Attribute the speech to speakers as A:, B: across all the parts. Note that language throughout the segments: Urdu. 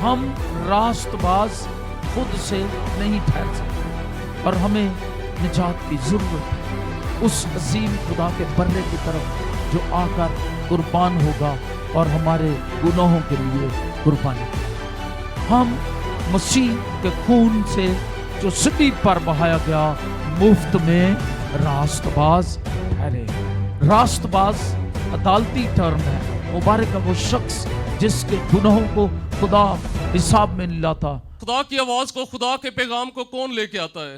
A: ہم راستباز خود سے نہیں ٹھہر سکتے اور ہمیں نجات کی ضرورت ہے اس عظیم خدا کے بندے کی طرف جو آ کر قربان ہوگا اور ہمارے گناہوں کے لیے قربانی ہوگا۔ ہم مسیح کے خون سے جو صلیب پر بہایا گیا مفت میں راست باز ٹھہرے۔ راست باز عدالتی ٹرم ہے۔ مبارک ہے وہ شخص جس کے گناہوں کو خدا حساب میں نہیں لاتا۔
B: خدا کی آواز کو، خدا کے پیغام کو کون لے کے آتا ہے؟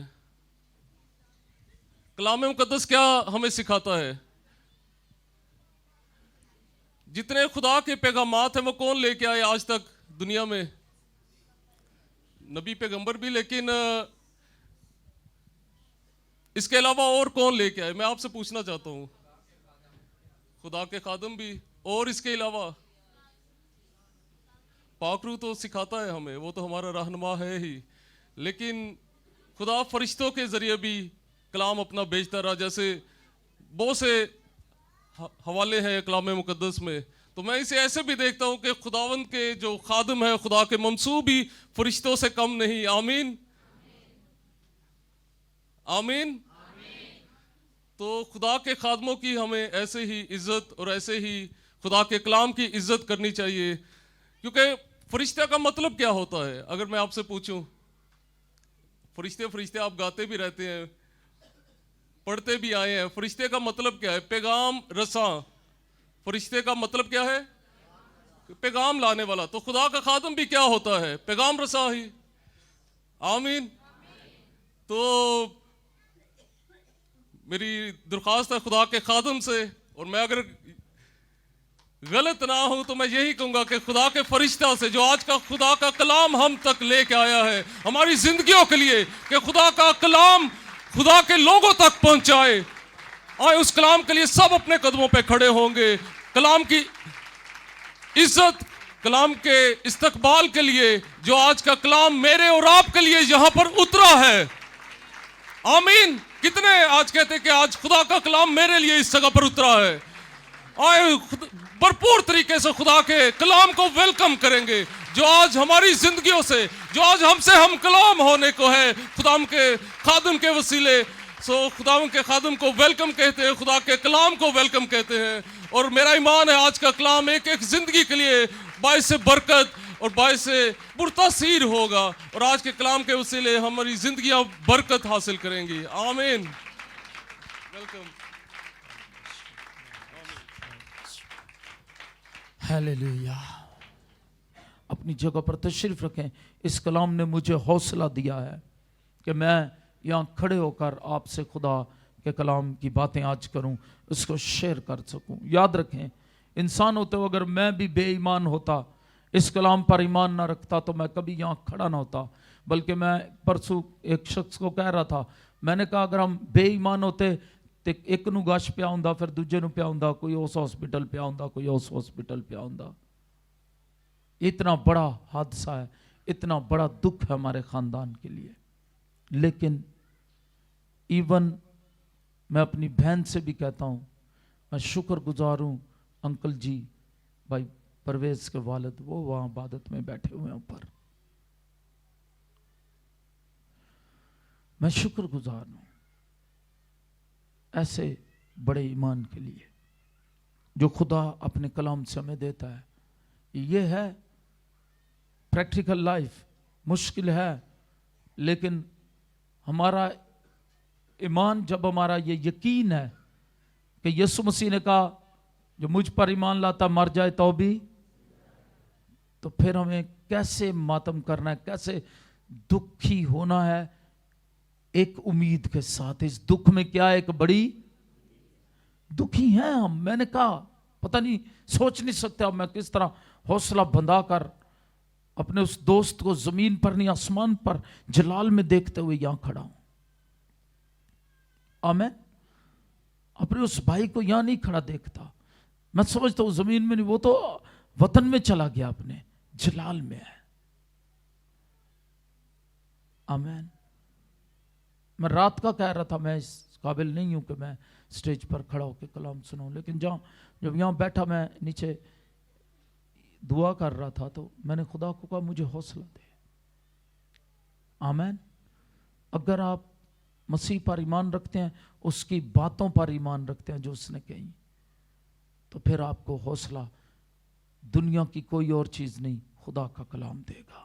B: کلام مقدس کیا ہمیں سکھاتا ہے؟ جتنے خدا کے پیغامات ہیں وہ کون لے کے آئے آج تک دنیا میں؟ نبی پیغمبر بھی، لیکن اس کے علاوہ اور کون لے کے آئے؟ میں آپ سے پوچھنا چاہتا ہوں۔ خدا کے خادم بھی، اور اس کے علاوہ پاک روح تو سکھاتا ہے ہمیں، وہ تو ہمارا رہنما ہے ہی، لیکن خدا فرشتوں کے ذریعے بھی کلام اپنا بھیجتا رہا، جیسے بہت سے حوالے ہیں کلام مقدس میں۔ تو میں اسے ایسے بھی دیکھتا ہوں کہ خداوند کے جو خادم ہیں، خدا کے منصوب بھی فرشتوں سے کم نہیں۔ آمین آمین۔ تو خدا کے خادموں کی ہمیں ایسے ہی عزت اور ایسے ہی خدا کے کلام کی عزت کرنی چاہیے، کیونکہ فرشتہ کا مطلب کیا ہوتا ہے؟ اگر میں آپ سے پوچھوں، فرشتے آپ گاتے بھی رہتے ہیں، پڑھتے بھی آئے ہیں، فرشتے کا مطلب کیا ہے؟ پیغام رساں۔ فرشتے کا مطلب کیا ہے؟ پیغام لانے والا۔ تو خدا کا خادم بھی کیا ہوتا ہے؟ پیغام رساں ہی۔ آمین۔ تو میری درخواست ہے خدا کے خادم سے، اور میں اگر غلط نہ ہوں تو میں یہی کہوں گا کہ خدا کے فرشتہ سے جو آج کا خدا کا کلام ہم تک لے کے آیا ہے ہماری زندگیوں کے لیے، کہ خدا کا کلام خدا کے لوگوں تک پہنچائے۔ آئے اس کلام کے لیے سب اپنے قدموں پہ کھڑے ہوں گے، کلام کی عزت، کلام کے استقبال کے لیے جو آج کا کلام میرے اور آپ کے لیے یہاں پر اترا ہے۔ آمین۔ کتنے آج کہتے کہ آج خدا کا کلام میرے لیے اس جگہ پر اترا ہے؟ آئے بھرپور طریقے سے خدا کے کلام کو ویلکم کریں گے، جو آج ہماری زندگیوں سے، جو آج ہم سے ہم کلام ہونے کو ہے خداوند کے خادم کے وسیلے۔ خداوند کے خادم کو ویلکم کہتے ہیں، خدا کے کلام کو ویلکم کہتے ہیں، اور میرا ایمان ہے آج کا کلام ایک ایک زندگی کے لیے باعث برکت اور باعث پرتاثیر ہوگا، اور آج کے کلام کے وسیلے ہماری زندگیاں برکت حاصل کریں گی۔ آمین۔ ویلکم۔
A: ہیلیلویا۔ اپنی جگہ پر تشریف رکھیں۔ اس کلام نے مجھے حوصلہ دیا ہے کہ میں یہاں کھڑے ہو کر آپ سے خدا کے کلام کی باتیں آج کروں، اس کو شیئر کر سکوں۔ یاد رکھیں، انسان ہوتے ہوئے اگر میں بھی بے ایمان ہوتا، اس کلام پر ایمان نہ رکھتا، تو میں کبھی یہاں کھڑا نہ ہوتا۔ بلکہ میں پرسوں ایک شخص کو کہہ رہا تھا، میں نے کہا اگر ہم بے ایمان ہوتے تو ایک نو گش پیا ہوں، پھر دوجے نو پیا ہوں، کوئی اس ہاسپٹل پیا ہوں، کوئی اس ہاسپٹل پیا ہوں۔ اتنا بڑا حادثہ ہے، اتنا بڑا دکھ ہے ہمارے خاندان کے لیے۔ لیکن ایون میں اپنی بہن سے بھی کہتا ہوں، میں شکر گزار ہوں انکل جی بھائی پرویز کے والد، وہ وہاں عبادت میں بیٹھے ہوئے ہیں اوپر، میں شکر گزار ہوں ایسے بڑے ایمان کے لیے جو خدا اپنے کلام سے ہمیں دیتا ہے۔ یہ ہے پریکٹیکل لائف، مشکل ہے، لیکن ہمارا ایمان، جب ہمارا یہ یقین ہے کہ یسوع مسیح نے کہا جو مجھ پر ایمان لاتا مر جائے تو بھی، تو پھر ہمیں کیسے ماتم کرنا ہے، کیسے دکھی ہونا ہے ایک امید کے ساتھ۔ اس دکھ میں کیا ہے؟ ایک بڑی دکھی ہیں ہم۔ میں نے کہا پتہ نہیں، سوچ نہیں سکتے اب میں کس طرح حوصلہ بندھا کر اپنے اس دوست کو زمین پر نہیں آسمان پر جلال میں دیکھتے ہوئے یہاں کھڑا ہوں۔ آمین۔ اپنے اس بھائی کو یہاں نہیں کھڑا دیکھتا، میں سمجھتا ہوں زمین میں نہیں، وہ تو وطن میں چلا گیا، اپنے جلال میں ہے۔ آمین۔ میں رات کا کہہ رہا تھا میں اس قابل نہیں ہوں کہ میں سٹیج پر کھڑا ہو کے کلام سناؤں، لیکن جب یہاں بیٹھا میں نیچے دعا کر رہا تھا تو میں نے خدا کو کہا مجھے حوصلہ دے. آمین. اگر آپ مسیح پر ایمان رکھتے ہیں, اس کی باتوں پر ایمان رکھتے ہیں جو اس نے کہی, تو پھر آپ کو حوصلہ دنیا کی کوئی اور چیز نہیں, خدا کا کلام دے گا.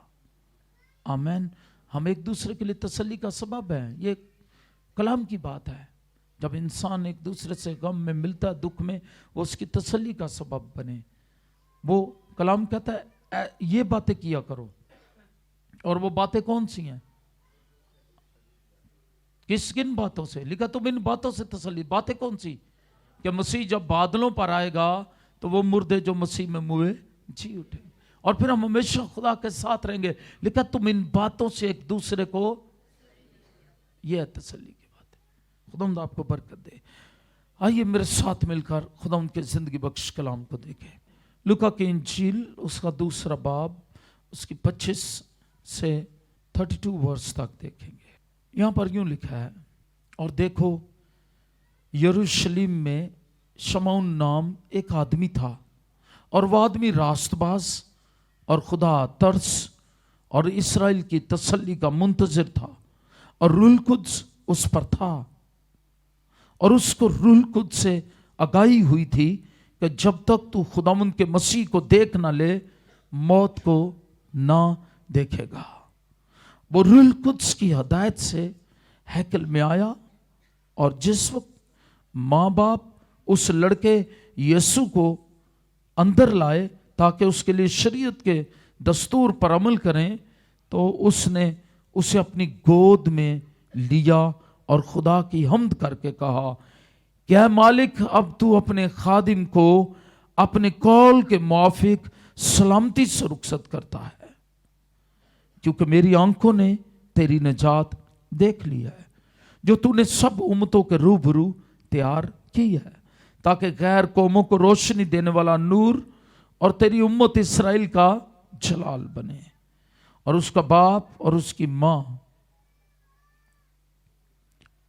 A: آمین. ہم ایک دوسرے کے لیے تسلی کا سبب ہیں. یہ کلام کی بات ہے. جب انسان ایک دوسرے سے غم میں ملتا ہے, دکھ میں, وہ اس کی تسلی کا سبب بنے. وہ کلام کہتا ہے یہ باتیں کیا کرو. اور وہ باتیں کون سی ہیں؟ کن باتوں سے لکھا؟ تم ان باتوں سے تسلی. باتیں کون سی؟ کہ مسیح جب بادلوں پر آئے گا تو وہ مردے جو مسیح میں موئے جی اٹھیں, اور پھر ہم ہمیشہ خدا کے ساتھ رہیں گے. لکھا تم ان باتوں سے ایک دوسرے کو, یہ ہے تسلی کی بات. خدا آپ کو برکت دے. آئیے میرے ساتھ مل کر خدا ان کے زندگی بخش کلام کو دیکھیں. لوکا کی انجیل اس کا 2 باب اس کی 25 سے 32 ورس تک دیکھیں گے. یہاں پر یوں لکھا ہے, اور دیکھو یروشلم میں شمعون نام ایک آدمی تھا, اور وہ آدمی راست باز اور خدا ترس اور اسرائیل کی تسلی کا منتظر تھا, اور روح القدس اس پر تھا, اور اس کو روح القدس سے آگاہی ہوئی تھی کہ جب تک تو خداوند کے مسیح کو دیکھ نہ لے موت کو نہ دیکھے گا. وہ روح القدس کی ہدایت سے ہیکل میں آیا, اور جس وقت ماں باپ اس لڑکے یسوع کو اندر لائے تاکہ اس کے لیے شریعت کے دستور پر عمل کریں, تو اس نے اسے اپنی گود میں لیا اور خدا کی حمد کر کے کہا کہ اے مالک, اب تو اپنے خادم کو اپنے قول کے موافق سلامتی سے رخصت کرتا ہے, کیونکہ میری آنکھوں نے تیری نجات دیکھ لی ہے جو تو نے سب امتوں کے روبرو تیار کی ہے, تاکہ غیر قوموں کو روشنی دینے والا نور اور تیری امت اسرائیل کا جلال بنے. اور اس کا باپ اور اس کی ماں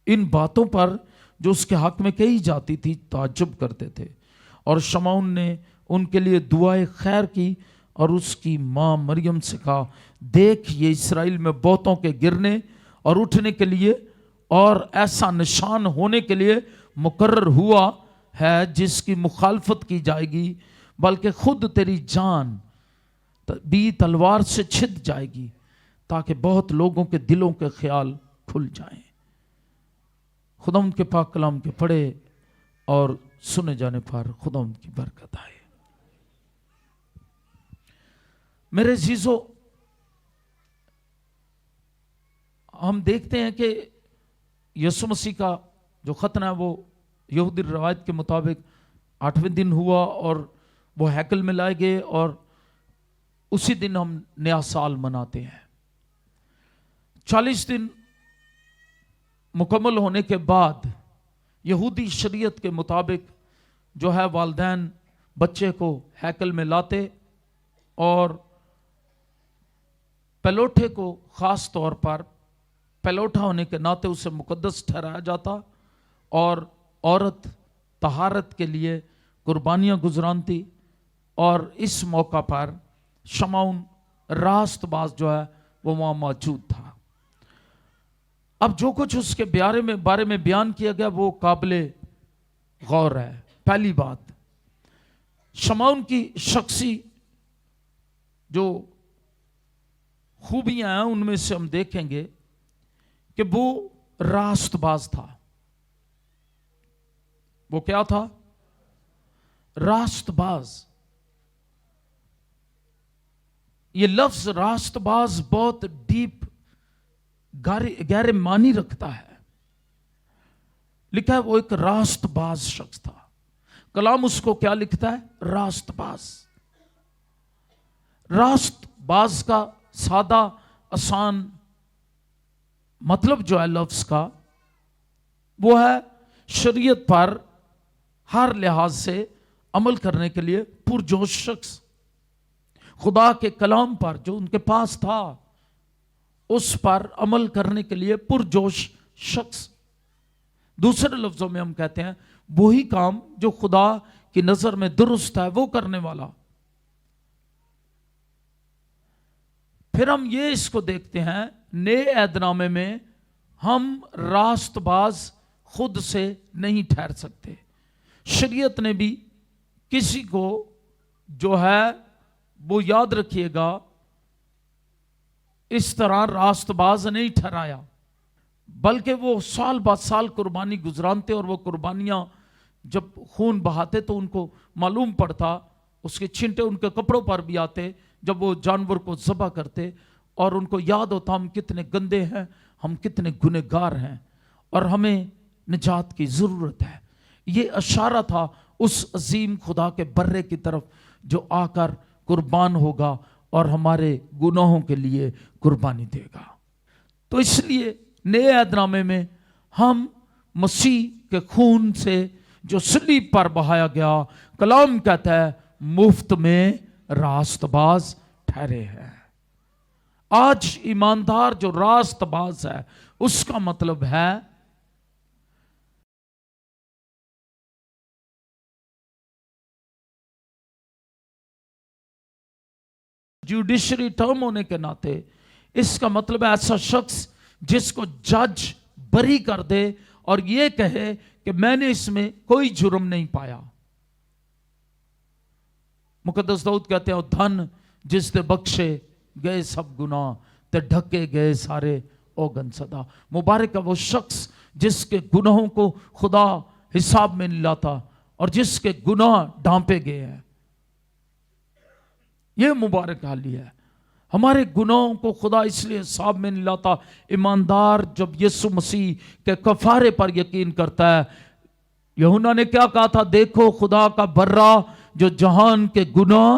A: ان باتوں پر جو اس کے حق میں کہی جاتی تھی تعجب کرتے تھے. اور شمعون نے ان کے لیے دعائے خیر کی, اور اس کی ماں مریم سے کہا دیکھ یہ اسرائیل میں بہتوں کے گرنے اور اٹھنے کے لیے اور ایسا نشان ہونے کے لیے مقرر ہوا ہے جس کی مخالفت کی جائے گی, بلکہ خود تیری جان بھی تلوار سے چھد جائے گی, تاکہ بہت لوگوں کے دلوں کے خیال کھل جائیں. خدا ان کے پاک کلام کے پڑھے اور سنے جانے پر خدا ان کی برکت آئے. میرے عزیزو, ہم دیکھتے ہیں کہ یسوع مسیح کا جو ختنہ ہے وہ یہودی روایت کے مطابق 8ویں دن ہوا, اور وہ ہیکل میں لائے گئے, اور اسی دن ہم نیا سال مناتے ہیں. 40 دن مکمل ہونے کے بعد یہودی شریعت کے مطابق جو ہے والدین بچے کو ہیکل میں لاتے, اور پلوٹے کو خاص طور پر پلوٹا ہونے کے ناطے اسے مقدس ٹھہرایا جاتا, اور عورت طہارت کے لیے قربانیاں گزرانتی. اور اس موقع پر شمعون راست باز جو ہے وہ وہاں موجود تھا. اب جو کچھ اس کے بارے میں بیان کیا گیا وہ قابل غور ہے. پہلی بات, شمعون کی شخصی جو خوبیاں ہیں ان میں سے ہم دیکھیں گے کہ وہ راست باز تھا. وہ کیا تھا؟ راست باز. یہ لفظ راست باز بہت ڈیپ گہرے معنی رکھتا ہے. لکھا ہے وہ ایک راست باز شخص تھا. کلام اس کو کیا لکھتا ہے؟ راست باز. راست باز کا سادہ آسان مطلب جو ہے لفظ کا وہ ہے شریعت پر ہر لحاظ سے عمل کرنے کے لیے پرجوش شخص. خدا کے کلام پر جو ان کے پاس تھا اس پر عمل کرنے کے لیے پرجوش شخص. دوسرے لفظوں میں ہم کہتے ہیں وہی کام جو خدا کی نظر میں درست ہے وہ کرنے والا. پھر ہم یہ اس کو دیکھتے ہیں نئے عہد نامے میں ہم راست باز خود سے نہیں ٹھہر سکتے. شریعت نے بھی کسی کو جو ہے وہ یاد رکھیے گا اس طرح راست باز نہیں ٹھہرایا، بلکہ وہ سال بعد سال قربانی گزرانتے، اور وہ قربانیاں جب خون بہاتے تو ان کو معلوم پڑتا، اس کے چھنٹے ان کے کپڑوں پر بھی آتے جب وہ جانور کو ذبح کرتے، اور ان کو یاد ہوتا ہم کتنے گندے ہیں، ہم کتنے گنہگار ہیں اور ہمیں نجات کی ضرورت ہے. یہ اشارہ تھا اس عظیم خدا کے برے کی طرف جو آ کر قربان ہوگا اور ہمارے گناہوں کے لیے قربانی دے گا. تو اس لیے نئے عہد نامے میں ہم مسیح کے خون سے جو صلیب پر بہایا گیا، کلام کہتا ہے مفت میں راست باز ٹھہرے ہیں. آج ایماندار جو راست باز ہے اس کا مطلب ہے جوڈیشری ٹرم ہونے کے ناطے اس کا مطلب ہے ایسا شخص جس کو جج بری کر دے اور یہ کہے کہ میں نے اس میں کوئی جرم نہیں پایا. مقدس داؤد کہتے ہیں دھن جس نے بخشے گئے سب گناہ تے ڈھکے گئے سارے اوگن صدا. مبارک ہے وہ شخص جس کے گناہوں کو خدا حساب میں نہیں لاتا اور جس کے گناہ ڈھانپے گئے ہیں. یہ مبارک حالی ہے. ہمارے گناہوں کو خدا اس لیے حساب میں نہیں لاتا. ایماندار جب یسوع مسیح کے کفارے پر یقین کرتا ہے. یوحنا نے کیا کہا تھا؟ دیکھو خدا کا برا جو جہان کے گناہ.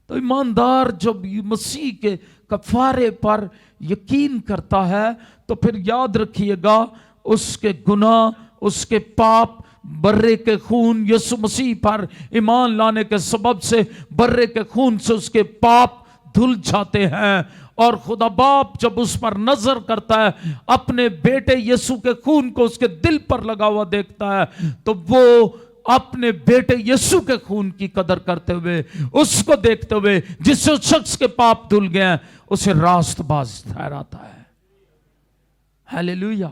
A: تو ایماندار جب مسیح کے کفارے پر یقین کرتا ہے تو پھر یاد رکھیے گا اس کے گناہ، اس کے پاپ برے کے خون یسوع مسیح پر ایمان لانے کے سبب سے برے کے خون سے اس کے پاپ دھل جاتے ہیں. اور خدا باپ جب اس پر نظر کرتا ہے اپنے بیٹے یسوع کے خون کو اس کے دل پر لگا ہوا دیکھتا ہے تو وہ اپنے بیٹے یسوع کے خون کی قدر کرتے ہوئے، اس کو دیکھتے ہوئے جس سے اس شخص کے پاپ دھل گئے اسے راست باز ٹھہراتا ہے. ہیلیلویا.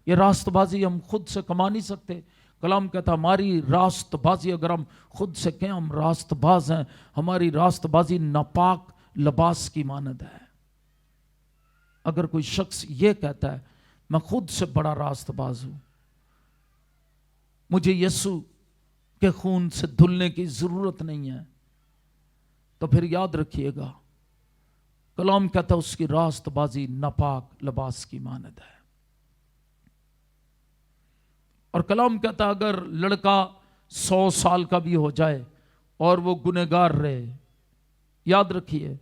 A: یہ راست بازی ہم خود سے کما نہیں سکتے. کلام کہتا ہماری راست بازی اگر ہم خود سے کہیں ہم راست باز ہیں، ہماری راست بازی ناپاک لباس کی مانند ہے. اگر کوئی شخص یہ کہتا ہے میں خود سے بڑا راست باز ہوں، مجھے یسوع کے خون سے دھلنے کی ضرورت نہیں ہے، تو پھر یاد رکھیے گا کلام کہتا ہے اس کی راست بازی ناپاک لباس کی مانند ہے. اور کلام کہتا ہے اگر لڑکا 100 سال کا بھی ہو جائے اور وہ گنہگار رہے، یاد رکھیے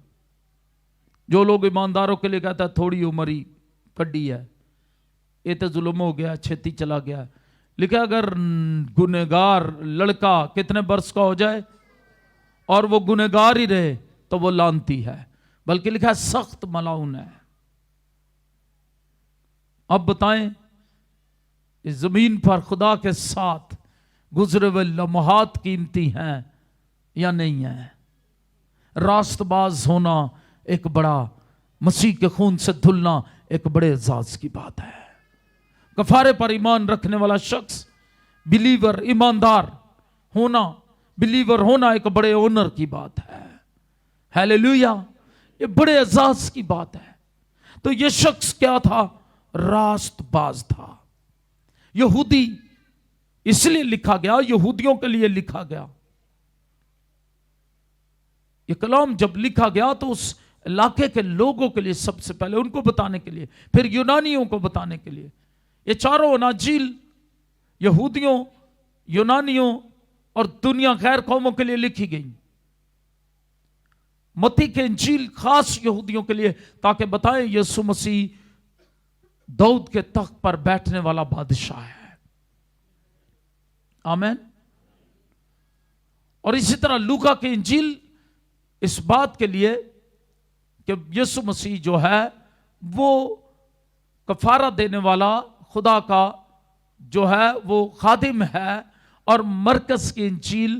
A: جو لوگ ایمانداروں کے لیے کہتا ہے تھوڑی عمر ہی کڈی ہے، یہ تو ظلم ہو گیا، چھتی چلا گیا. لیکن اگر گنہگار لڑکا کتنے برس کا ہو جائے اور وہ گنہگار ہی رہے تو وہ لعنتی ہے، بلکہ لکھا ہے سخت ملعون ہے. اب بتائیں اس زمین پر خدا کے ساتھ گزرے ہوئے لمحات قیمتی ہیں یا نہیں ہیں؟ راست باز ہونا ایک بڑا، مسیح کے خون سے دھلنا ایک بڑے اعزاز کی بات ہے. کفارے پر ایمان رکھنے والا شخص بلیور، ایماندار ہونا، بلیور ہونا ایک بڑے آنر کی بات ہے. ہیلیلویا. یہ بڑے اعزاز کی بات ہے. تو یہ شخص کیا تھا؟ راست باز تھا. یہودی اس لیے لکھا گیا، یہودیوں کے لیے لکھا گیا. یہ کلام جب لکھا گیا تو اس علاقے کے لوگوں کے لیے سب سے پہلے ان کو بتانے کے لیے، پھر یونانیوں کو بتانے کے لیے. یہ چاروں اناجیل یہودیوں، یونانیوں اور دنیا غیر قوموں کے لیے لکھی گئی. متی کے انجیل خاص یہودیوں کے لیے تاکہ بتائیں یسوع مسیح داؤد کے تخت پر بیٹھنے والا بادشاہ ہے. آمین. اور اسی طرح لوکا کی انجیل اس بات کے لیے کہ یسوع مسیح جو ہے وہ کفارہ دینے والا خدا کا جو ہے وہ خادم ہے. اور مرکز کی انجیل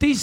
A: 30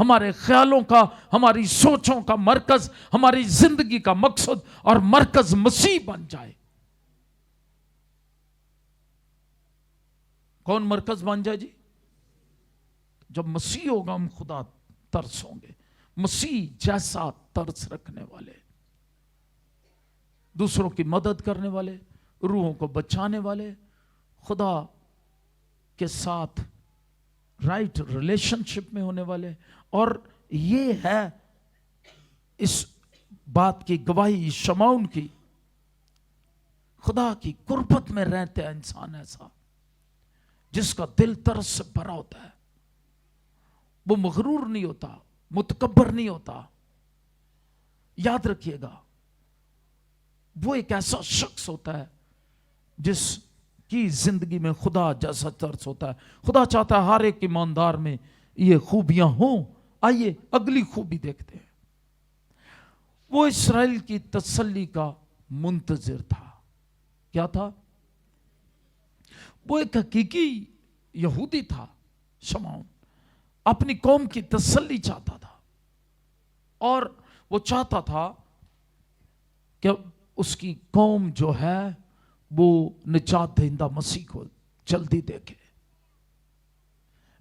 A: ہمارے خیالوں کا، ہماری سوچوں کا مرکز، ہماری زندگی کا مقصد اور مرکز مسیح بن جائے. کون مرکز بن جائے جی؟ جب مسیح ہوگا ہم خدا ترس ہوں گے، مسیح جیسا ترس رکھنے والے، دوسروں کی مدد کرنے والے، روحوں کو بچانے والے، خدا کے ساتھ رائٹ ریلیشن شپ میں ہونے والے. اور یہ ہے اس بات کی گواہی شمعون کی، خدا کی قربت میں رہتے ہیں انسان ایسا جس کا دل ترس سے بھرا ہوتا ہے. وہ مغرور نہیں ہوتا، متکبر نہیں ہوتا. یاد رکھیے گا، وہ ایک ایسا شخص ہوتا ہے جس کی زندگی میں خدا جیسا ترس ہوتا ہے. خدا چاہتا ہے ہر ایک ایماندار میں یہ خوبیاں ہوں. آئیے اگلی خوبی دیکھتے ہیں. وہ اسرائیل کی تسلی کا منتظر تھا. کیا تھا؟ وہ ایک حقیقی یہودی تھا. شمعون اپنی قوم کی تسلی چاہتا تھا، اور وہ چاہتا تھا کہ اس کی قوم جو ہے وہ نجات دہندہ مسیح کو جلدی دیکھے.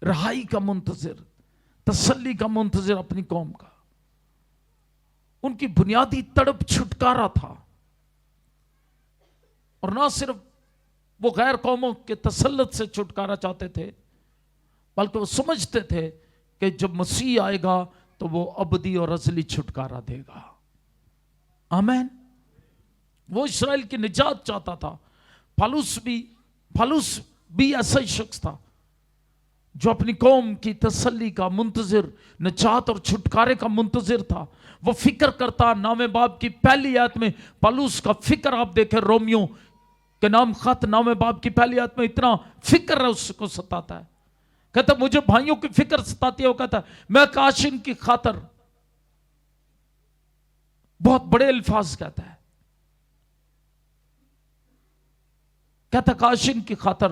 A: رہائی کا منتظر، تسلی کا منتظر اپنی قوم کا. ان کی بنیادی تڑپ چھٹکارا تھا. اور نہ صرف وہ غیر قوموں کے تسلط سے چھٹکارا چاہتے تھے، بلکہ وہ سمجھتے تھے کہ جب مسیح آئے گا تو وہ ابدی اور ازلی چھٹکارا دے گا. آمین. وہ اسرائیل کی نجات چاہتا تھا. پالوس بھی ایسا ہی شخص تھا جو اپنی قوم کی تسلی کا منتظر، نجات اور چھٹکارے کا منتظر تھا. وہ فکر کرتا. نام باب کی پہلی آیت میں پالوس کا فکر آپ دیکھیں، رومیو کے نام خط نام باب کی پہلی آیت میں اتنا فکر ہے اس کو ستاتا ہے. کہتا مجھے بھائیوں کی فکر ستاتی ہے. وہ کہتا میں کاش ان کی خاطر، بہت بڑے الفاظ کہتا ہے، کہتا کاش ان کی خاطر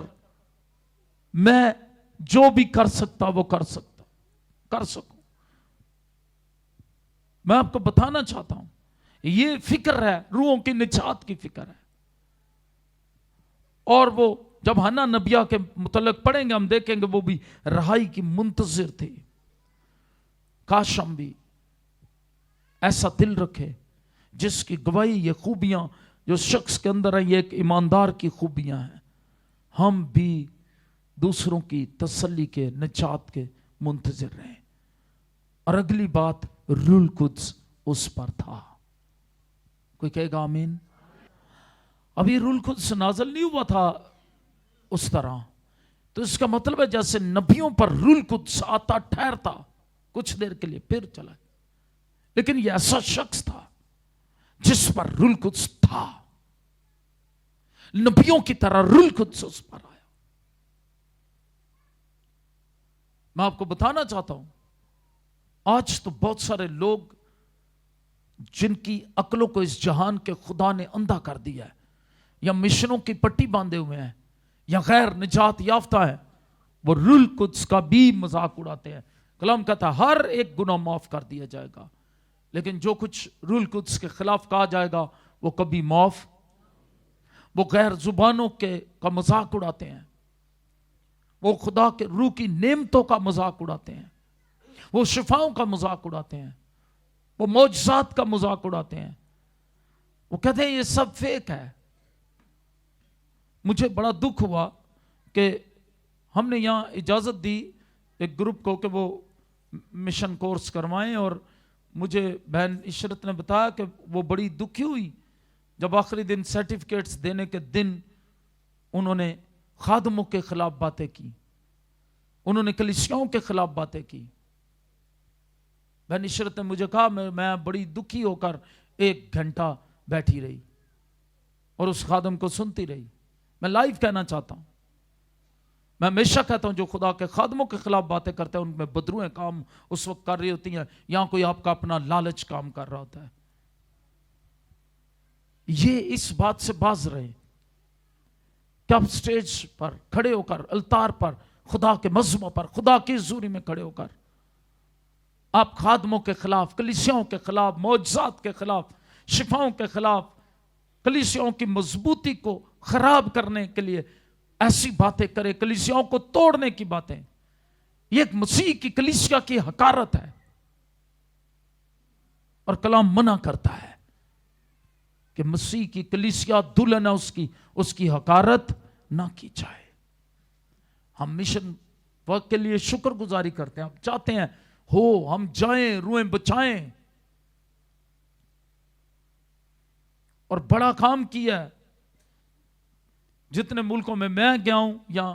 A: میں جو بھی کر سکتا وہ کر سکوں. میں آپ کو بتانا چاہتا ہوں یہ فکر ہے، روحوں کی نجات کی فکر ہے. اور وہ جب حنا نبیہ کے متعلق پڑھیں گے ہم دیکھیں گے وہ بھی رہائی کی منتظر تھی. کاش ہم بھی ایسا دل رکھے جس کی گواہی یہ خوبیاں جو شخص کے اندر ہیں، یہ ایک ایماندار کی خوبیاں ہیں. ہم بھی دوسروں کی تسلی کے، نجات کے منتظر رہیں. اور اگلی بات، روح القدس اس پر تھا. کوئی کہے گا آمین. ابھی روح القدس نازل نہیں ہوا تھا اس طرح، تو اس کا مطلب ہے جیسے نبیوں پر روح القدس آتا، ٹھہرتا کچھ دیر کے لیے پھر چلا. لیکن یہ ایسا شخص تھا جس پر روح القدس تھا. نبیوں کی طرح روح القدس اس پر آیا. میں آپ کو بتانا چاہتا ہوں آج تو بہت سارے لوگ جن کی عقلوں کو اس جہان کے خدا نے اندھا کر دیا ہے، یا مشنوں کی پٹی باندھے ہوئے ہیں، یا غیر نجات یافتہ ہیں، وہ روح القدس کا بھی مذاق اڑاتے ہیں. کلام کہتا ہے ہر ایک گناہ معاف کر دیا جائے گا، لیکن جو کچھ روح القدس کے خلاف کہا جائے گا وہ کبھی معاف. وہ غیر زبانوں کا مذاق اڑاتے ہیں، وہ خدا کے روح کی نعمتوں کا مذاق اڑاتے ہیں، وہ شفاؤں کا مذاق اڑاتے ہیں، وہ معجزات کا مذاق اڑاتے ہیں. وہ کہتے ہیں یہ سب فیک ہے. مجھے بڑا دکھ ہوا کہ ہم نے یہاں اجازت دی ایک گروپ کو کہ وہ مشن کورس کروائیں، اور مجھے بہن عشرت نے بتایا کہ وہ بڑی دکھی ہوئی جب آخری دن سرٹیفکیٹس دینے کے دن انہوں نے خادموں کے خلاف باتیں کی، انہوں نے کلیسیاؤں کے خلاف باتیں کی. بہن عشرت نے مجھے کہا میں بڑی دکھی ہو کر 1 گھنٹہ بیٹھی رہی اور اس خادم کو سنتی رہی. میں لائیو کہنا چاہتا ہوں، میں ہمیشہ کہتا ہوں جو خدا کے خادموں کے خلاف باتیں کرتے ہیں ان میں بدروہیں کام اس وقت کر رہی ہوتی ہیں، یہاں کوئی آپ کا اپنا لالچ کام کر رہا ہوتا ہے. یہ اس بات سے باز رہے کہ آپ سٹیج پر کھڑے ہو کر، التار پر، خدا کے مذبح پر، خدا کی حضوری میں کھڑے ہو کر آپ خادموں کے خلاف، کلیسیاؤں کے خلاف، معجزات کے خلاف، شفاؤں کے خلاف، کلیسیاؤں کی مضبوطی کو خراب کرنے کے لیے ایسی باتیں کرے، کلیسیاؤں کو توڑنے کی باتیں، یہ ایک مسیح کی کلیسیا کی حقارت ہے، اور کلام منع کرتا ہے کہ مسیح کی کلیسیا دلہن ہے، اس کی حقارت نہ کی جائے۔ ہم مشن ورک کے لیے شکر گزاری کرتے ہیں، ہم چاہتے ہیں ہم جائیں، روئیں بچائیں، اور بڑا کام کیا ہے۔ جتنے ملکوں میں گیا ہوں، یا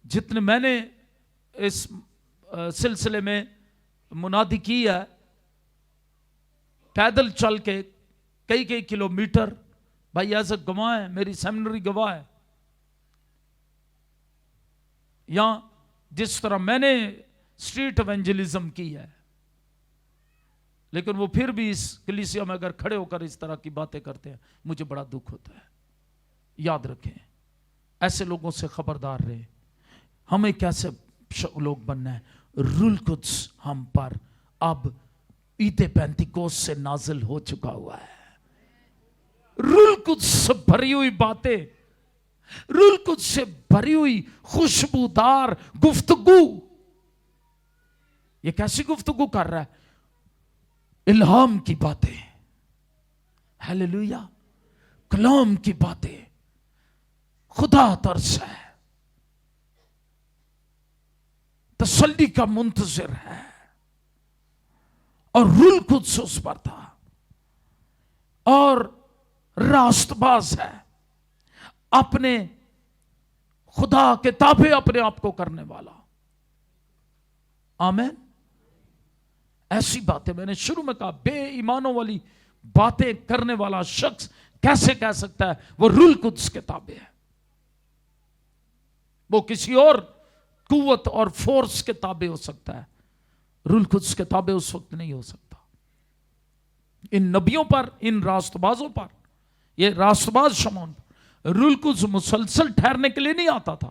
A: جتنے میں نے اس سلسلے میں منادی کی ہے، پیدل چل کے کئی کلومیٹر، بھائی ایسا گواہ ہے، میری سیمنری گواہ ہے، یا جس طرح میں نے اسٹریٹ ایونجلزم کی ہے، لیکن وہ پھر بھی اس کلیسیا میں اگر کھڑے ہو کر اس طرح کی باتیں کرتے ہیں، مجھے بڑا دکھ ہوتا ہے۔ یاد رکھیں، ایسے لوگوں سے خبردار رہے۔ ہمیں کیسے لوگ بننا ہے؟ روح القدس ہم پر اب عید پینتیکوست سے نازل ہو چکا ہوا ہے۔ روح القدس سے بھری ہوئی باتیں، روح القدس سے بھری ہوئی خوشبودار گفتگو۔ یہ کیسی گفتگو کر رہا ہے؟ الہام کی باتیں، ہیلیلویا، کلام کی باتیں، خدا ترس ہے، تسلی کا منتظر ہے، اور روح القدس اس پر تھا، اور راست باز ہے، اپنے خدا کے تابع اپنے آپ کو کرنے والا۔ آمین۔ ایسی باتیں میں نے شروع میں کہا، بے ایمانوں والی باتیں کرنے والا شخص کیسے کہہ سکتا ہے وہ روح القدس کے تابع ہے؟ وہ کسی اور قوت اور فورس کے تابع ہو سکتا ہے، روح القدس کے تابع اس وقت نہیں ہو سکتا۔ ان نبیوں پر، ان راست بازوں پر، یہ راست باز شمعون پر روح القدس مسلسل ٹھہرنے کے لیے نہیں آتا تھا۔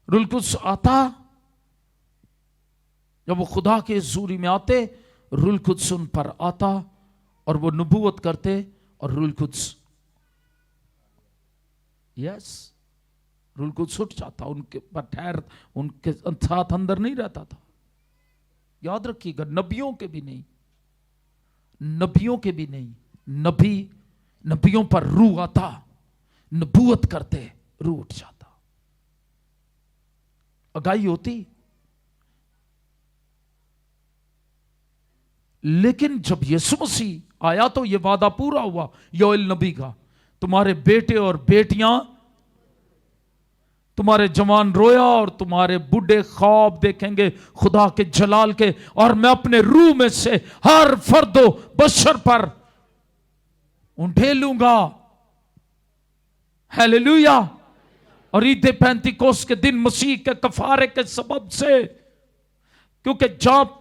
A: روح القدس آتا جب وہ خدا کے حضوری میں آتے، روح القدس ان پر آتا اور وہ نبوت کرتے، اور روح القدس روح القدس اٹھ جاتا، ان کے پر ٹھہر، ان کے ساتھ اندر نہیں رہتا تھا۔ یاد رکھیے گا، نبیوں کے بھی نہیں، نبیوں کے بھی نہیں، نبیوں پر روح آتا، نبوت کرتے، روح اٹھ جاتا، اگائی ہوتی۔ لیکن جب یسوع مسیح آیا تو یہ وعدہ پورا ہوا یوئیل نبی کا، تمہارے بیٹے اور بیٹیاں، تمہارے جوان رویا اور تمہارے بوڑھے خواب دیکھیں گے خدا کے جلال کے، اور میں اپنے روح میں سے ہر فرد و بشر پر ڈھیلوں گا۔ ہیلیلویا۔ اور عید پینتیکوست کے دن مسیح کے کفارے کے سبب سے، کیونکہ جب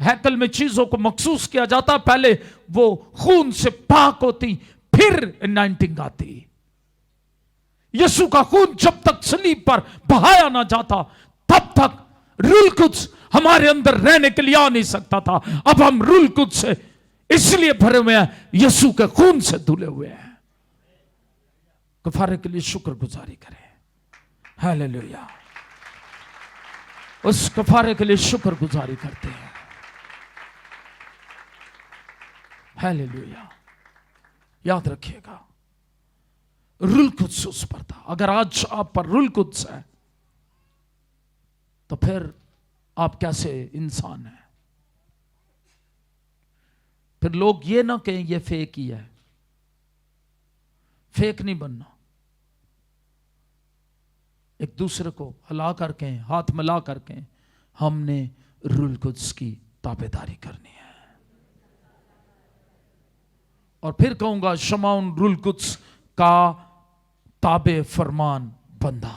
A: ہیکل میں چیزوں کو مخصوص کیا جاتا، پہلے وہ خون سے پاک ہوتی، پھر انائنٹنگ آتی۔ یسوع کا خون جب تک صلیب پر بہایا نہ جاتا، تب تک روح القدس ہمارے اندر رہنے کے لیے آ نہیں سکتا تھا۔ اب ہم روح القدس سے اس لیے بھرے ہوئے ہیں، یسوع کے خون سے دھلے ہوئے ہیں۔ کفارے کے لیے شکر گزاری کریں۔ ہیلیلویا۔ اس کفارے کے لیے شکر گزاری کرتے ہیں۔ ہیلیلویا۔ یاد رکھیے گا، روح القدس اس پر تھا۔ اگر آج آپ پر روح القدس ہے تو پھر آپ کیسے انسان ہیں؟ پھر لوگ یہ نہ کہیں یہ فیک ہی ہے۔ فیک نہیں بننا، ایک دوسرے کو ہلا کر کے، ہاتھ ملا کر کے ہم نے روح القدس کی تابعداری کرنی ہے۔ اور پھر کہوں گا، شمعون روح القدس کا تابع فرمان بندہ۔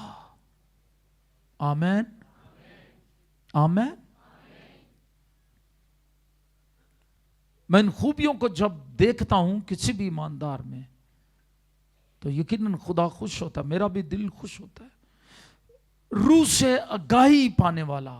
A: آمین، آمین۔ میں ان خوبیوں کو جب دیکھتا ہوں کسی بھی ایماندار میں تو یقیناً خدا خوش ہوتا ہے، میرا بھی دل خوش ہوتا ہے۔ روح سے آگاہی پانے والا،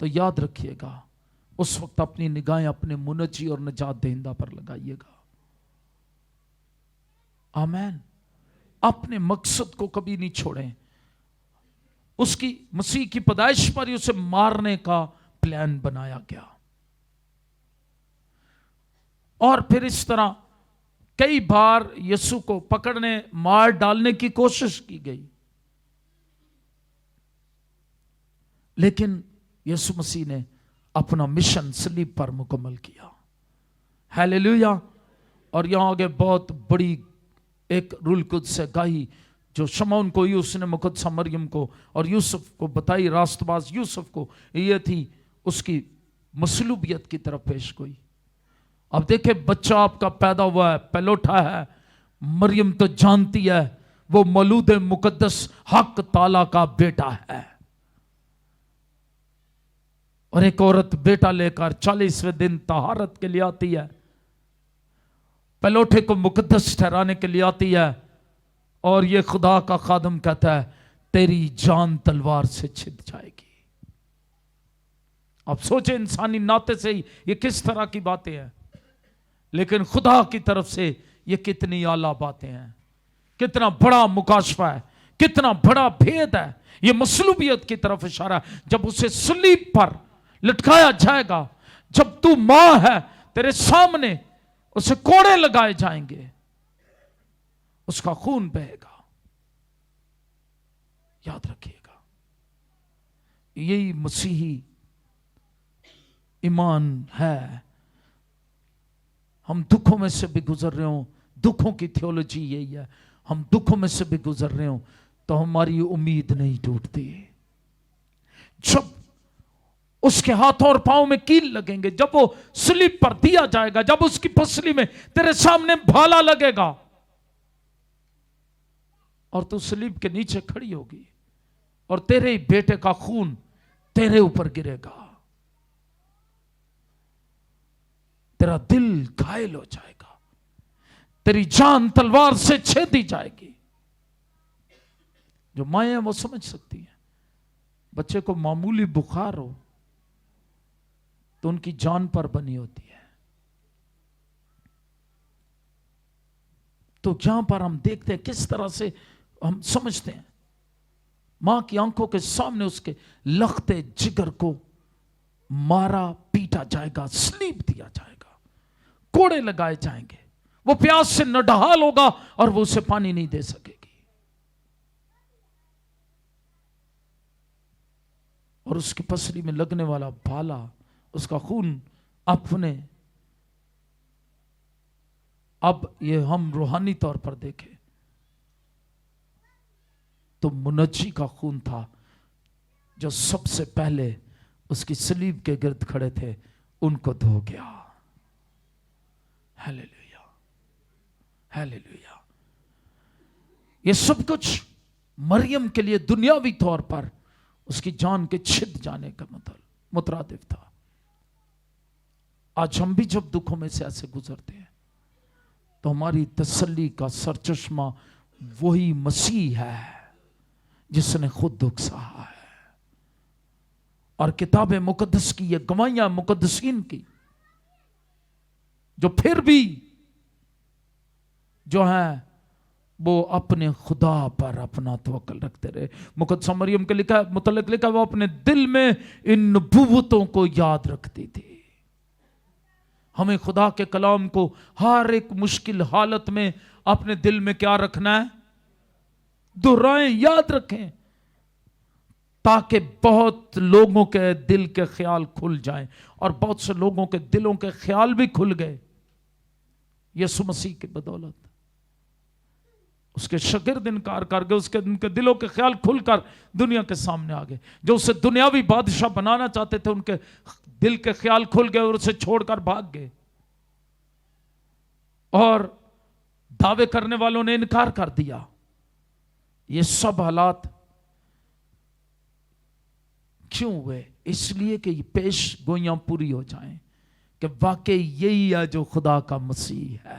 A: تو یاد رکھیے گا اس وقت اپنی نگاہیں اپنے منجی اور نجات دہندہ پر لگائیے گا. آمین. اپنے مقصد کو کبھی نہیں چھوڑیں. اس کی مسیح کی پیدائش پر ہی اسے مارنے کا پلان بنایا گیا، اور پھر اس طرح کئی بار یسوع کو پکڑنے مار ڈالنے کی کوشش کی گئی، لیکن یسوع مسیح نے اپنا مشن صلیب پر مکمل کیا. ہیلیلویا. اور یہاں آگے بہت بڑی ایک روح القدس سے گاہی جو شمعون کو اس نے مقدسہ مریم کو اور یوسف کو بتائی، راست باز یوسف کو، یہ تھی اس کی مصلوبیت کی طرف پیش گوئی. اب دیکھیں بچہ آپ کا پیدا ہوا ہے، پلوٹا ہے، مریم تو جانتی ہے وہ مولود مقدس حق تعالیٰ کا بیٹا ہے. اور ایک عورت بیٹا لے کر 40ویں دن طہارت کے لیے آتی ہے، پلوٹے کو مقدس ٹھہرانے کے لیے آتی ہے، اور یہ خدا کا خادم کہتا ہے تیری جان تلوار سے چھد جائے گی. آپ سوچیں انسانی ناطے سے ہی یہ کس طرح کی باتیں ہیں، لیکن خدا کی طرف سے یہ کتنی اعلیٰ باتیں ہیں، کتنا بڑا مکاشفہ ہے، کتنا بڑا بھید ہے. یہ مصلوبیت کی طرف اشارہ ہے. جب اسے صلیب پر لٹکایا جائے گا، جب تو ماں ہے تیرے سامنے اسے کوڑے لگائے جائیں گے، اس کا خون بہے گا. یاد رکھیے گا یہی مسیحی ایمان ہے. ہم دکھوں میں سے بھی گزر رہے ہوں، دکھوں کی تھیولوجی یہی ہے، ہم دکھوں میں سے بھی گزر رہے ہوں تو ہماری امید نہیں ٹوٹتی. جب اس کے ہاتھوں اور پاؤں میں کیل لگیں گے، جب وہ صلیب پر دیا جائے گا، جب اس کی پسلی میں تیرے سامنے بھالا لگے گا اور تو صلیب کے نیچے کھڑی ہوگی اور تیرے ہی بیٹے کا خون تیرے اوپر گرے گا، تیرا دل گھائل ہو جائے گا، تیری جان تلوار سے چھیدی جائے گی. جو مائیں ہیں وہ سمجھ سکتی ہیں. بچے کو معمولی بخار ہو تو ان کی جان پر بنی ہوتی ہے. تو جہاں پر ہم دیکھتے ہیں کس طرح سے ہم سمجھتے ہیں ماں کی آنکھوں کے سامنے اس کے لختے جگر کو مارا پیٹا جائے گا، صلیب دیا جائے گا، کوڑے لگائے جائیں گے، وہ پیاس سے نڈھال ہوگا اور وہ اسے پانی نہیں دے سکے گی، اور اس کی پسلی میں لگنے والا بھالا، اس کا خون اپنے. اب یہ ہم روحانی طور پر دیکھیں تو منجی کا خون تھا جو سب سے پہلے اس کی صلیب کے گرد کھڑے تھے، ان کو دھو گیا. Hallelujah hallelujah. یہ سب کچھ مریم کے لیے دنیاوی طور پر اس کی جان کے چھد جانے کا مترادف تھا. آج ہم بھی جب دکھوں میں سے ایسے گزرتے ہیں تو ہماری تسلی کا سرچشمہ وہی مسیح ہے جس نے خود دکھ سہا ہے. اور کتاب مقدس کی یہ گواہیاں مقدسین کی جو پھر بھی جو ہیں وہ اپنے خدا پر اپنا توکل رکھتے رہے. مقدسہ مریم کے متعلق لکھا وہ اپنے دل میں ان نبوتوں کو یاد رکھتی تھی. ہمیں خدا کے کلام کو ہر ایک مشکل حالت میں اپنے دل میں کیا رکھنا ہے؟ دہرائیں، یاد رکھیں، تاکہ بہت لوگوں کے دل کے خیال کھل جائیں. اور بہت سے لوگوں کے دلوں کے خیال بھی کھل گئے یسوع مسیح کی بدولت. اس کے شاگرد انکار کر گئے، ان کے دلوں کے خیال کھل کر دنیا کے سامنے آ گئے. جو اسے دنیاوی بادشاہ بنانا چاہتے تھے ان کے دل کے خیال کھل گئے اور اسے چھوڑ کر بھاگ گئے. اور دعوے کرنے والوں نے انکار کر دیا. یہ سب حالات کیوں ہوئے؟ اس لیے کہ یہ پیش گوئیاں پوری ہو جائیں کہ واقعی یہی ہے جو خدا کا مسیح ہے.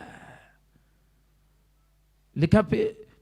A: لکھا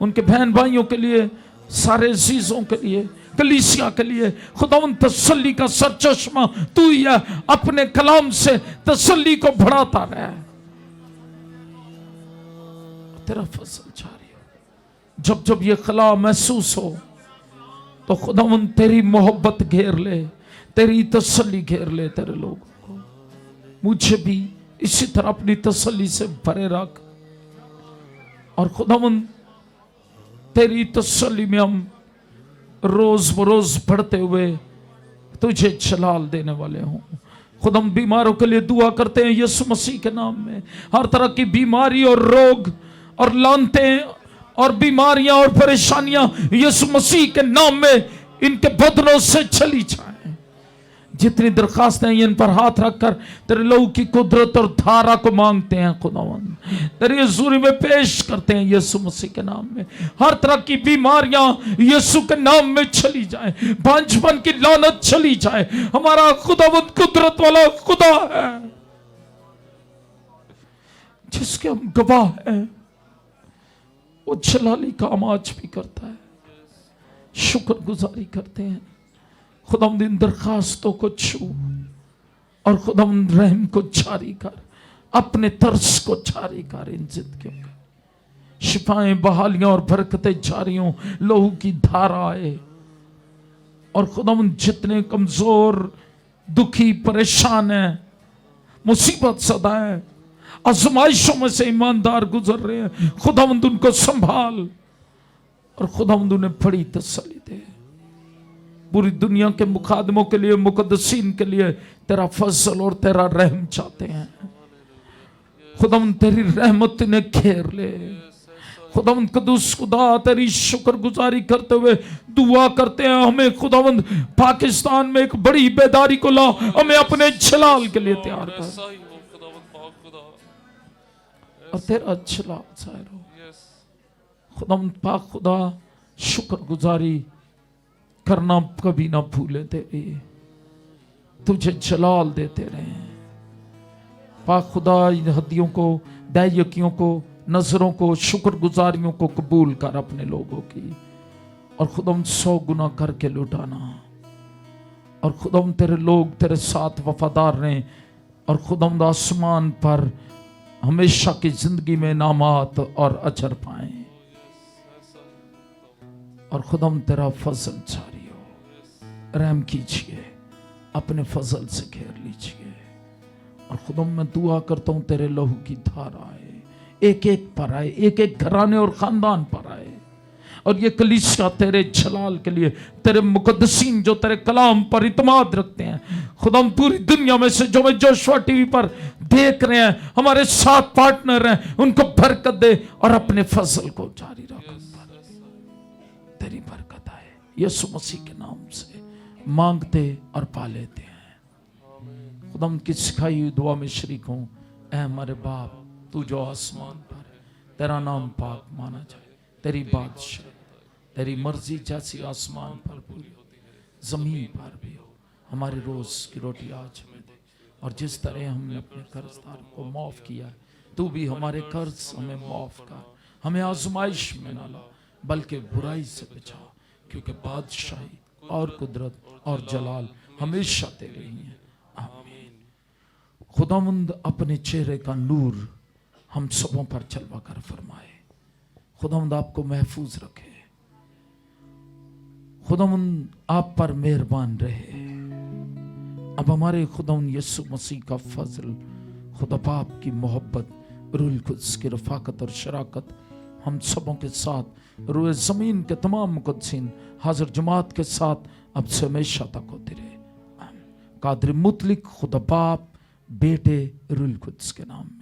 A: ان کے بہن بھائیوں کے لیے, سارے عزیزوں کے لیے, کلیسیا کے لیے خداوند تسلی کا سرچشمہ تو ہی ہے. اپنے کلام سے تسلی کو بڑھاتا رہے, تیرا فضل جاری ہو. جب جب یہ خلا محسوس ہو تو خداوند تیری محبت گھیر لے, تیری تسلی گھیر لے تیرے لوگوں کو. مجھے بھی اسی طرح اپنی تسلی سے بھرے رکھ, اور خداوند تیری تسلی میں ہم روز بروز بڑھتے ہوئے تجھے جلال دینے والے ہوں. خود ہم بیماروں کے لیے دعا کرتے ہیں یسوع مسیح کے نام میں. ہر طرح کی بیماری اور روگ اور لانتیں اور بیماریاں اور پریشانیاں یسوع مسیح کے نام میں ان کے بدنوں سے چلی جائیں. جتنی درخواستیں ہیں ان پر ہاتھ رکھ کر تیرے لہو کی قدرت اور دھارا کو مانگتے ہیں خداوند, تیری حضوری میں پیش کرتے ہیں یسوع مسیح کے نام میں. ہر طرح کی بیماریاں یسوع کے نام میں چلی جائیں, بانجھپن کی لعنت چلی جائے. ہمارا خداوند قدرت والا خدا ہے جس کے ہم گواہ ہیں, وہ جلالی کام آج بھی کرتا ہے. شکر گزاری کرتے ہیں. خداوند ان درخواستوں کو چھو اور خداوند رحم کو جاری کر, اپنے ترس کو جاری کر ان زندگیوں کے. شفائیں, بحالیاں اور برکتیں جاری ہوں, لہو کی دھارا آئے. اور خداوند جتنے کمزور, دکھی, پریشان ہیں, مصیبت زدہ ہیں, آزمائشوں میں سے ایماندار گزر رہے ہیں, خداوند ان کو سنبھال اور خداوند انہیں بڑی تسلی دے. پوری دنیا کے مخادموں کے لیے, مقدسین کے لیے تیرا فضل اور تیرا رحم چاہتے ہیں. خداوند تیری رحمت انہیں گھیر لے. خداوند قدوس خدا تیری شکر گزاری کرتے ہوئے دعا کرتے ہیں, ہمیں خداوند پاکستان میں ایک بڑی بیداری کو لا, ہمیں اپنے جلال کے لیے تیار کر اور تیرا جلال ظاہر ہو. خداوند پاک خدا شکر گزاری کرنا کبھی نہ بھولے تیری, تجھے جلال دیتے رہیں. پاک خدا ان ہدیوں کو, دائیکیوں کو, نظروں کو, شکر گزاریوں کو قبول کر اپنے لوگوں کی, اور خداوند 100 گنا کر کے لوٹانا. اور خداوند تیرے لوگ تیرے ساتھ وفادار رہیں, اور خداوند آسمان پر ہمیشہ کی زندگی میں انعامات اور اجر پائیں. اور خداوند تیرا فضل جاری ہو, رحم کیجئے, اپنے فضل سے گھیر لیجئے. اور خداوند میں دعا کرتا ہوں تیرے لہو کی دھار آئے, ایک ایک پر آئے, ایک ایک گھرانے اور خاندان پر آئے. اور یہ کلیسیا تیرے جلال کے لیے, تیرے مقدسین جو تیرے کلام پر اعتماد رکھتے ہیں, خداوند پوری دنیا میں سے جو میں جوشوا ٹی وی پر دیکھ رہے ہیں, ہمارے ساتھ پارٹنر ہیں, ان کو برکت دے اور اپنے فضل کو جاری رکھ. تیری برکت آئے, یسوع مسیح کے نام سے مانگتے اور پا لیتے ہیں. خداوند کی سکھائی ہوئی دعا میں شریک ہوں. اے ہمارے باپ, تو جو آسمان پر ہے, تیرا نام پاک مانا جائے. تیری بادشاہ, تیری مرضی جیسی آسمان پر پوری ہوتی ہے, زمین پر بھی ہو. ہماری روز کی روٹی آج ہمیں دے, اور جس طرح ہم نے اپنے قرضدار کو معاف کیا ہے, تو بھی ہمارے قرض ہمیں معاف کر. ہمیں آزمائش میں نہ لا, بلکہ برائی سے بچا, کیونکہ بادشاہی اور قدرت اور جلال ہمیشہ تیرے ہی ہیں. آمین. خداوند اپنے چہرے کا نور ہم سبوں پر جلوہ کر فرمائے. خداوند آپ کو محفوظ رکھے. خداوند آپ پر مہربان رہے. اب ہمارے خداوند یسوع مسیح کا فضل, خدا باپ کی محبت, روح القدس کی رفاقت اور شراکت ہم سبوں کے ساتھ روئے زمین کے تمام مقدسین حاضر جماعت کے ساتھ اب سے ہمیشہ تک ہوتی رہے. قادر مطلق خدا باپ, بیٹے, روح القدس کے نام میں.